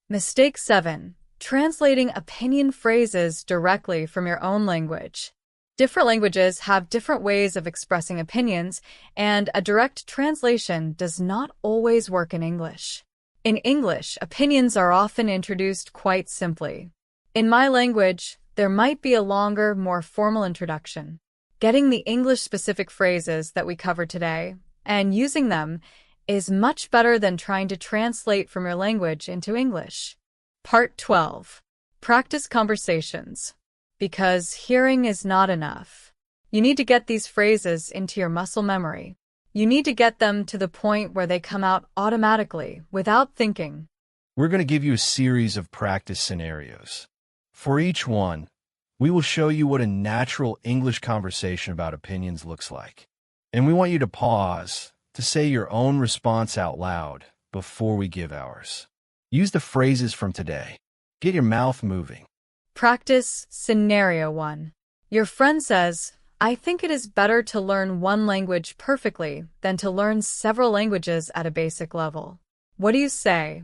Mistake 7. Translating opinion phrases directly from your own language. Different languages have different ways of expressing opinions, and a direct translation does not always work in English. In English, opinions are often introduced quite simply. In my language, there might be a longer, more formal introduction. Getting the English-specific phrases that we cover today and using them is much better than trying to translate from your language into English. Part 12. Practice conversations. Because hearing is not enough. You need to get these phrases into your muscle memory. You need to get them to the point where they come out automatically, without thinking. We're going to give you a series of practice scenarios. For each one, we will show you what a natural English conversation about opinions looks like. And we want you to pause to say your own response out loud before we give ours. Use the phrases from today. Get your mouth moving. Practice Scenario 1. Your friend says, I think it is better to learn one language perfectly than to learn several languages at a basic level. What do you say?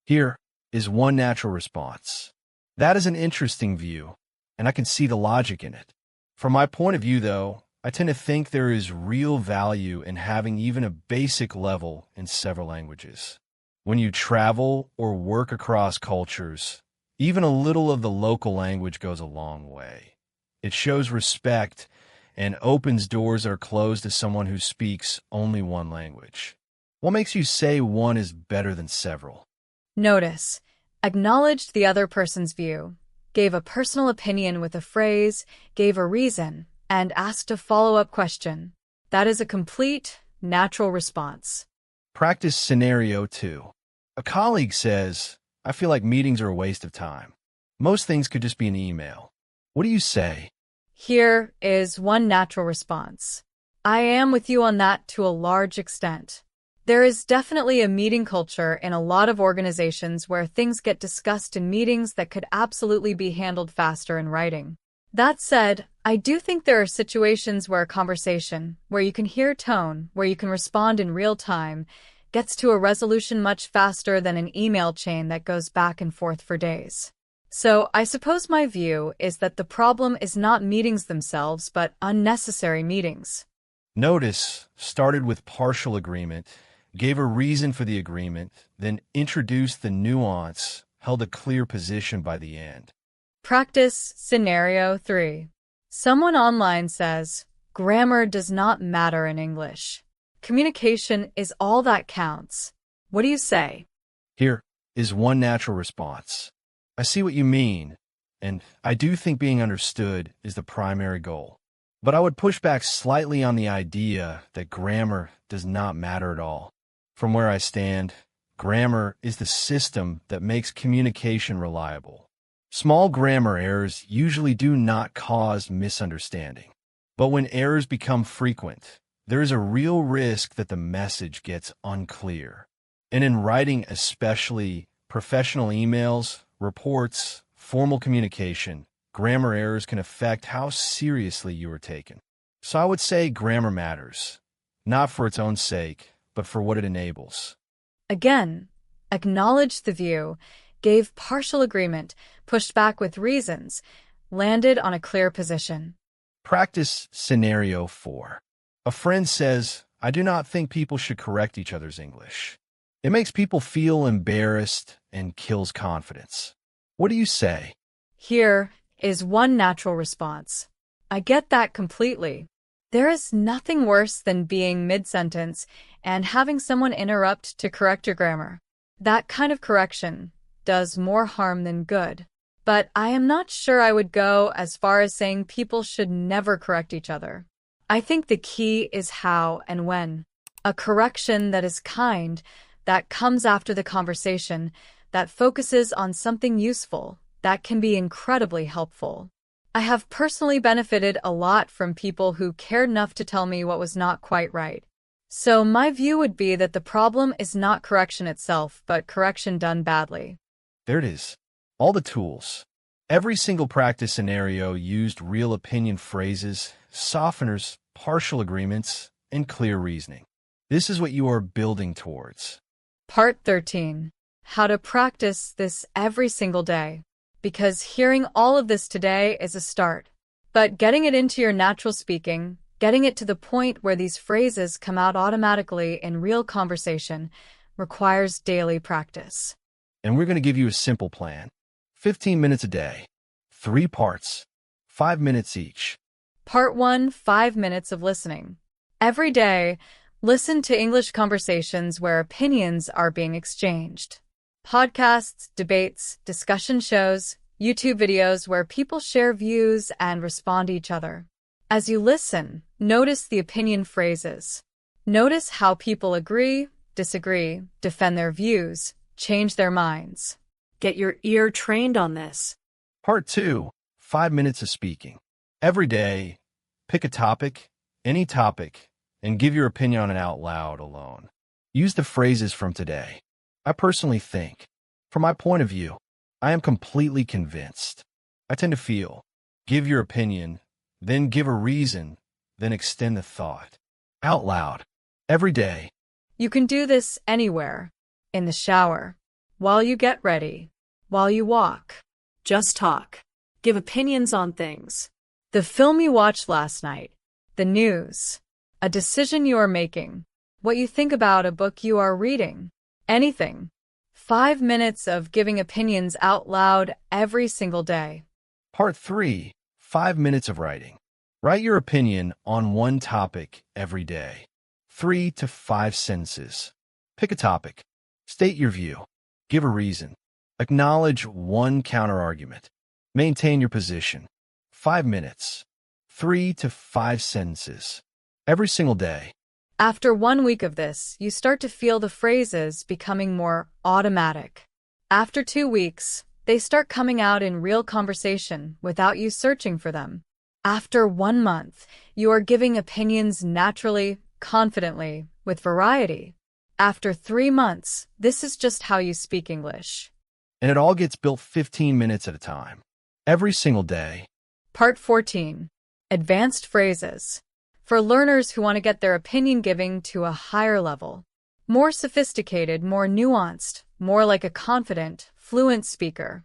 Here is one natural response. That is an interesting view, and I can see the logic in it. From my point of view, though, I tend to think there is real value in having even a basic level in several languages. When you travel or work across cultures, even a little of the local language goes a long way. It shows respect and opens doors that are closed to someone who speaks only one language. What makes you say one is better than several? Notice, acknowledged the other person's view, gave a personal opinion with a phrase, gave a reason, and asked a follow-up question. That is a complete, natural response. Practice Scenario 2. A colleague says, I feel like meetings are a waste of time. Most things could just be an email. What do you say? Here is one natural response. I am with you on that to a large extent. There is definitely a meeting culture in a lot of organizations where things get discussed in meetings that could absolutely be handled faster in writing. That said, I do think there are situations where a conversation, where you can hear tone, where you can respond in real time, gets to a resolution much faster than an email chain that goes back and forth for days. So I suppose my view is that the problem is not meetings themselves, but unnecessary meetings. Notice, started with partial agreement, gave a reason for the agreement, then introduced the nuance, held a clear position by the end. Practice Scenario 3. Someone online says, grammar does not matter in English. Communication is all that counts. What do you say? Here is one natural response. I see what you mean, and I do think being understood is the primary goal. But I would push back slightly on the idea that grammar does not matter at all. From where I stand, grammar is the system that makes communication reliable. Small grammar errors usually do not cause misunderstanding. But when errors become frequent, there is a real risk that the message gets unclear. And in writing especially, professional emails, reports, formal communication, grammar errors can affect how seriously you are taken. So I would say grammar matters, not for its own sake, but for what it enables. Again, acknowledged the view, gave partial agreement, pushed back with reasons, landed on a clear position. Practice Scenario 4. A friend says, I do not think people should correct each other's English. It makes people feel embarrassed and kills confidence. What do you say? Here is one natural response. I get that completely. There is nothing worse than being mid-sentence and having someone interrupt to correct your grammar. That kind of correction does more harm than good. But I am not sure I would go as far as saying people should never correct each other. I think the key is how and when. A correction that is kind, that comes after the conversation, that focuses on something useful, that can be incredibly helpful. I have personally benefited a lot from people who cared enough to tell me what was not quite right. So my view would be that the problem is not correction itself, but correction done badly. There it is. All the tools. Every single practice scenario used real opinion phrases, softeners, partial agreements, and clear reasoning. This is what you are building towards. Part 13. How to practice this every single day. Because hearing all of this today is a start. But getting it into your natural speaking, getting it to the point where these phrases come out automatically in real conversation, requires daily practice. And we're going to give you a simple plan. 15 minutes a day. 3 parts. 5 minutes each. Part 1, 5 minutes of listening. Every day, listen to English conversations where opinions are being exchanged. Podcasts, debates, discussion shows, YouTube videos where people share views and respond to each other. As you listen, notice the opinion phrases. Notice how people agree, disagree, defend their views, change their minds. Get your ear trained on this. Part 2, 5 minutes of speaking. Every day, pick a topic, any topic, and give your opinion on it out loud alone. Use the phrases from today. I personally think, from my point of view, I am completely convinced. I tend to feel, give your opinion, then give a reason, then extend the thought. Out loud. Every day. You can do this anywhere. In the shower. While you get ready. While you walk. Just talk. Give opinions on things. The film you watched last night. The news. A decision you are making. What you think about a book you are reading. Anything. 5 minutes of giving opinions out loud every single day. Part 3, 5 minutes of writing. Write your opinion on one topic every day. 3 to 5 sentences. Pick a topic. State your view. Give a reason. Acknowledge one counterargument. Maintain your position. 5 minutes. 3 to 5 sentences. Every single day. After 1 week of this, you start to feel the phrases becoming more automatic. After 2 weeks, they start coming out in real conversation without you searching for them. After 1 month, you are giving opinions naturally, confidently, with variety. After 3 months, this is just how you speak English. And it all gets built 15 minutes at a time. Every single day. Part 14. Advanced phrases. For learners who want to get their opinion giving to a higher level. More sophisticated, more nuanced, more like a confident, fluent speaker.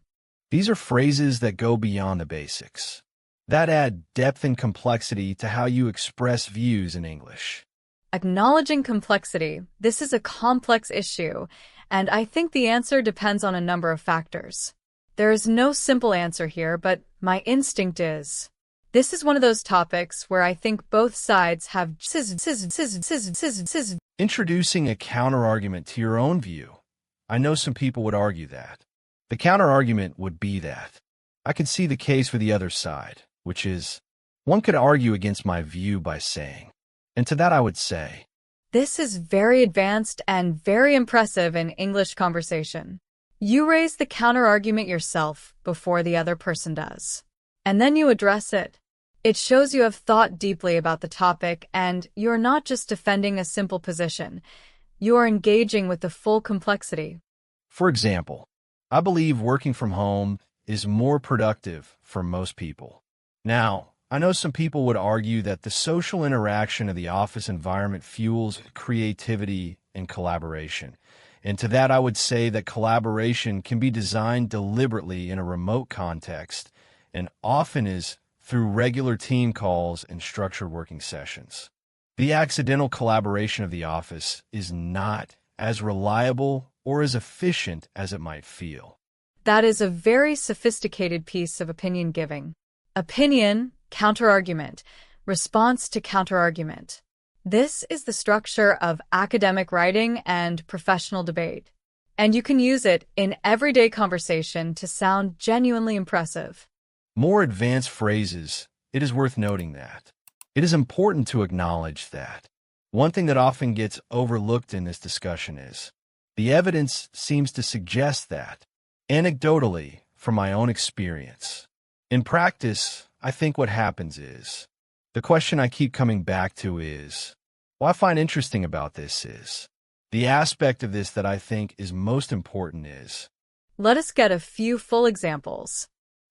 These are phrases that go beyond the basics. That add depth and complexity to how you express views in English. Acknowledging complexity. This is a complex issue, and I think the answer depends on a number of factors. There is no simple answer here, but my instinct is. This is one of those topics where I think both sides have Introducing a counterargument to your own view. I know some people would argue that. The counterargument would be that. I can see the case for the other side, which is, one could argue against my view by saying, and to that I would say, this is very advanced and very impressive in English conversation. You raise the counterargument yourself before the other person does. And then you address it. It shows you have thought deeply about the topic and you're not just defending a simple position. You are engaging with the full complexity. For example, I believe working from home is more productive for most people. Now, I know some people would argue that the social interaction of the office environment fuels creativity and collaboration. And to that I would say that collaboration can be designed deliberately in a remote context and often is through regular team calls and structured working sessions. The accidental collaboration of the office is not as reliable or as efficient as it might feel. That is a very sophisticated piece of opinion giving. Opinion, counterargument, response to counterargument. This is the structure of academic writing and professional debate. And you can use it in everyday conversation to sound genuinely impressive. More advanced phrases, it is worth noting that. It is important to acknowledge that. One thing that often gets overlooked in this discussion is, the evidence seems to suggest that, anecdotally, from my own experience. In practice, I think what happens is, the question I keep coming back to is, What I find interesting about this is the aspect of this that I think is most important is Let us get a few full examples.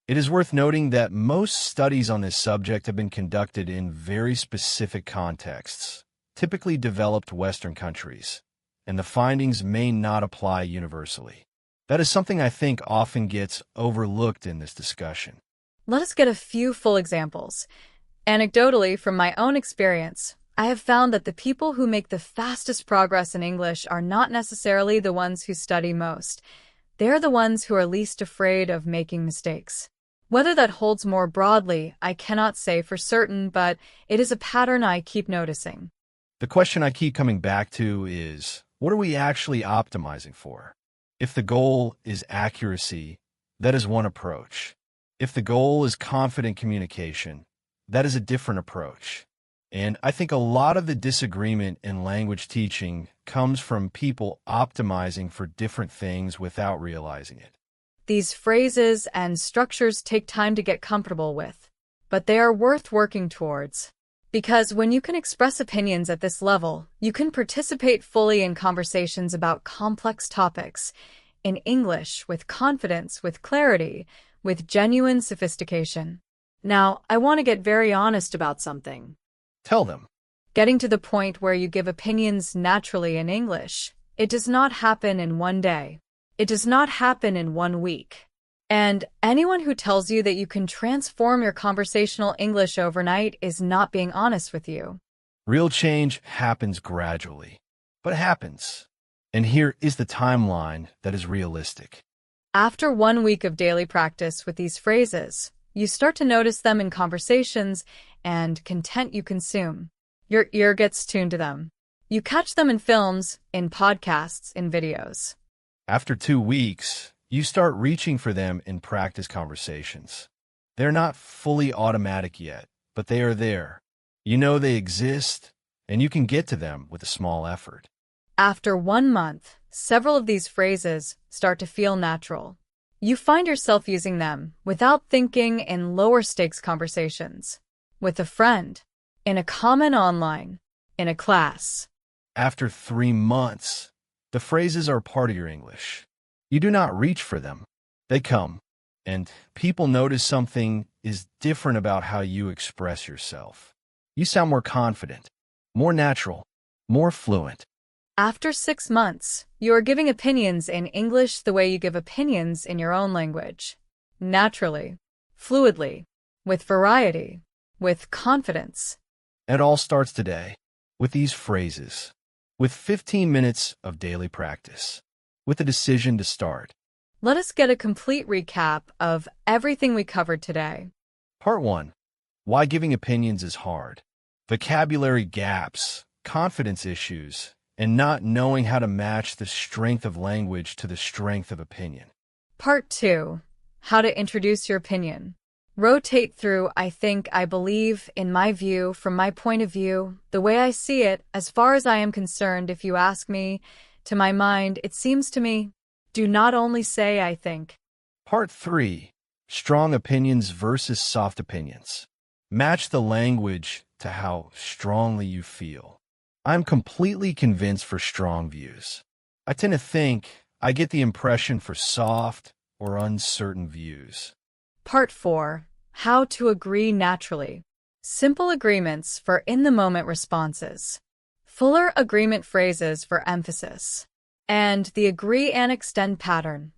it is worth noting that most studies on this subject have been conducted in very specific contexts, typically developed Western countries, and the findings may not apply universally. That is something I think often gets overlooked in this discussion. Let us get a few full examples. Anecdotally, from my own experience, I have found that the people who make the fastest progress in English are not necessarily the ones who study most. They're the ones who are least afraid of making mistakes. Whether that holds more broadly, I cannot say for certain, but it is a pattern I keep noticing. The question I keep coming back to is, what are we actually optimizing for? If the goal is accuracy, that is one approach. If the goal is confident communication, that is a different approach. And I think a lot of the disagreement in language teaching comes from people optimizing for different things without realizing it. These phrases and structures take time to get comfortable with, but they are worth working towards. Because when you can express opinions at this level, you can participate fully in conversations about complex topics, in English, with confidence, with clarity, with genuine sophistication. Now, I want to get very honest about something. Tell them. Getting to the point where you give opinions naturally in English, it does not happen in one day. It does not happen in 1 week. And anyone who tells you that you can transform your conversational English overnight is not being honest with you. Real change happens gradually, but it happens. And here is the timeline that is realistic. After 1 week of daily practice with these phrases, you start to notice them in conversations and content you consume. Your ear gets tuned to them. You catch them in films, in podcasts, in videos. After 2 weeks, you start reaching for them in practice conversations. They're not fully automatic yet, but they are there. You know they exist, and you can get to them with a small effort. After 1 month, several of these phrases start to feel natural. You find yourself using them without thinking in lower stakes conversations, with a friend, in a comment online, in a class. After 3 months, the phrases are part of your English. You do not reach for them. They come, and people notice something is different about how you express yourself. You sound more confident, more natural, more fluent. After 6 months, you are giving opinions in English the way you give opinions in your own language. Naturally, fluidly, with variety, with confidence. It all starts today with these phrases, with 15 minutes of daily practice, with a decision to start. Let us get a complete recap of everything we covered today. Part 1. Why giving opinions is hard. Vocabulary gaps, confidence issues, and not knowing how to match the strength of language to the strength of opinion. Part 2. How to introduce your opinion. Rotate through I think, I believe, in my view, from my point of view, the way I see it, as far as I am concerned. If you ask me, to my mind, it seems to me. Do not only say I think. Part 3. Strong opinions versus soft opinions. Match the language to how strongly you feel. I'm completely convinced for strong views. I tend to think I get the impression for soft or uncertain views. Part 4. How to agree naturally. Simple agreements for in-the-moment responses. Fuller agreement phrases for emphasis. And the agree and extend pattern.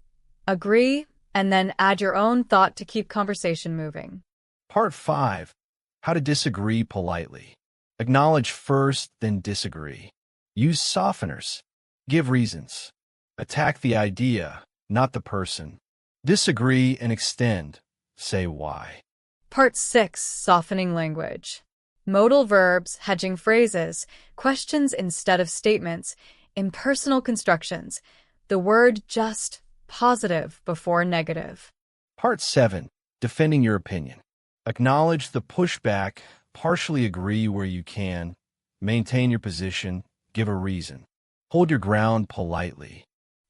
Agree, and then add your own thought to keep conversation moving. Part 5. How to disagree politely. Acknowledge first, then disagree. Use softeners. Give reasons. Attack the idea, not the person. Disagree and extend. Say why. Part 6. Softening language. Modal verbs, hedging phrases, questions instead of statements, impersonal constructions. The word just, positive before negative. Part 7. Defending your opinion. Acknowledge the pushback, partially agree where you can, maintain your position, give a reason. Hold your ground politely.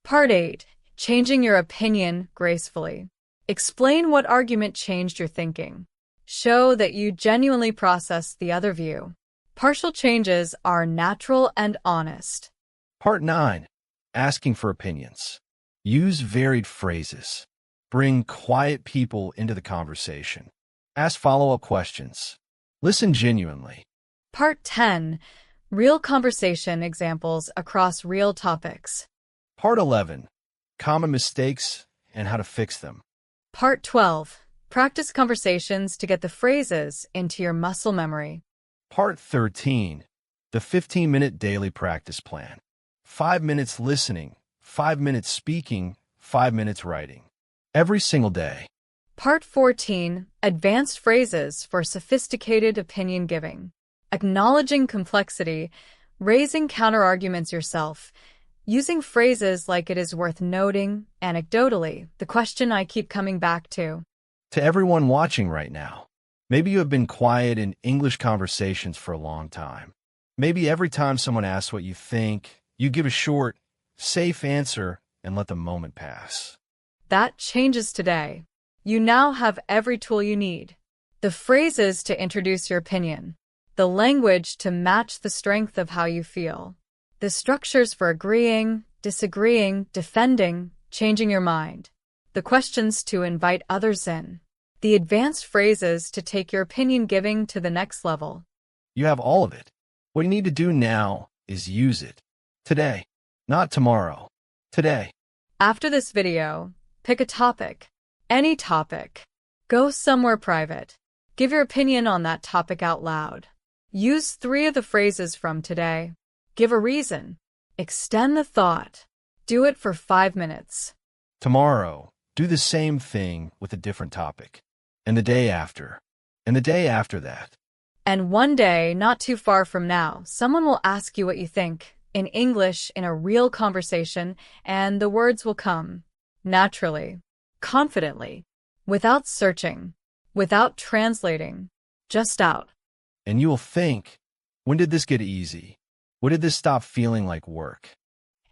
Part 8. Changing your opinion gracefully. Explain what argument changed your thinking. Show that you genuinely processed the other view. Partial changes are natural and honest. Part 9. Asking for opinions. Use varied phrases. Bring quiet people into the conversation. Ask follow-up questions. Listen genuinely. Part 10. Real conversation examples across real topics. Part 11. Common mistakes and how to fix them. Part 12. Practice conversations to get the phrases into your muscle memory. Part 13. The 15-minute daily practice plan. 5 minutes listening, 5 minutes speaking, 5 minutes writing. Every single day. Part 14. Advanced phrases for sophisticated opinion giving. Acknowledging complexity, raising counterarguments yourself, using phrases like it is worth noting, anecdotally, the question I keep coming back to. To everyone watching right now, maybe you have been quiet in English conversations for a long time. Maybe every time someone asks what you think, you give a short, safe answer and let the moment pass. That changes today. You now have every tool you need. The phrases to introduce your opinion. The language to match the strength of how you feel. The structures for agreeing, disagreeing, defending, changing your mind. The questions to invite others in. The advanced phrases to take your opinion giving to the next level. You have all of it. What you need to do now is use it. Today, not tomorrow. Today. After this video, pick a topic. Any topic. Go somewhere private. Give your opinion on that topic out loud. Use 3 of the phrases from today. Give a reason. Extend the thought. Do it for 5 minutes. Tomorrow, do the same thing with a different topic. And the day after. And the day after that. And one day, not too far from now, someone will ask you what you think, in English, in a real conversation, and the words will come. Naturally. Confidently. Without searching. Without translating. Just out. And you will think, when did this get easy? When did this stop feeling like work?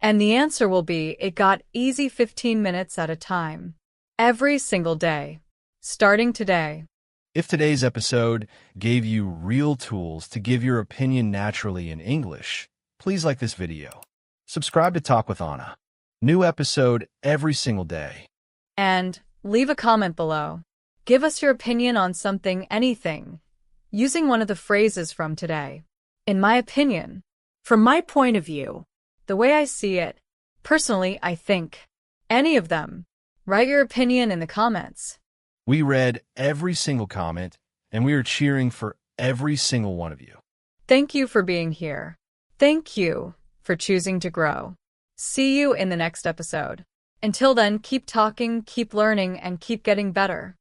And the answer will be, it got easy 15 minutes at a time. Every single day. Starting today. If today's episode gave you real tools to give your opinion naturally in English, please like this video. Subscribe to Talk with Anna. New episode every single day. And leave a comment below. Give us your opinion on something, anything, using one of the phrases from today. In my opinion, From my point of view, the way I see it, personally, I think. Any of them. Write your opinion in the comments. We read every single comment, and we are cheering for every single one of you. Thank you for being here. Thank you for choosing to grow. See you in the next episode. Until then, keep talking, keep learning, and keep getting better.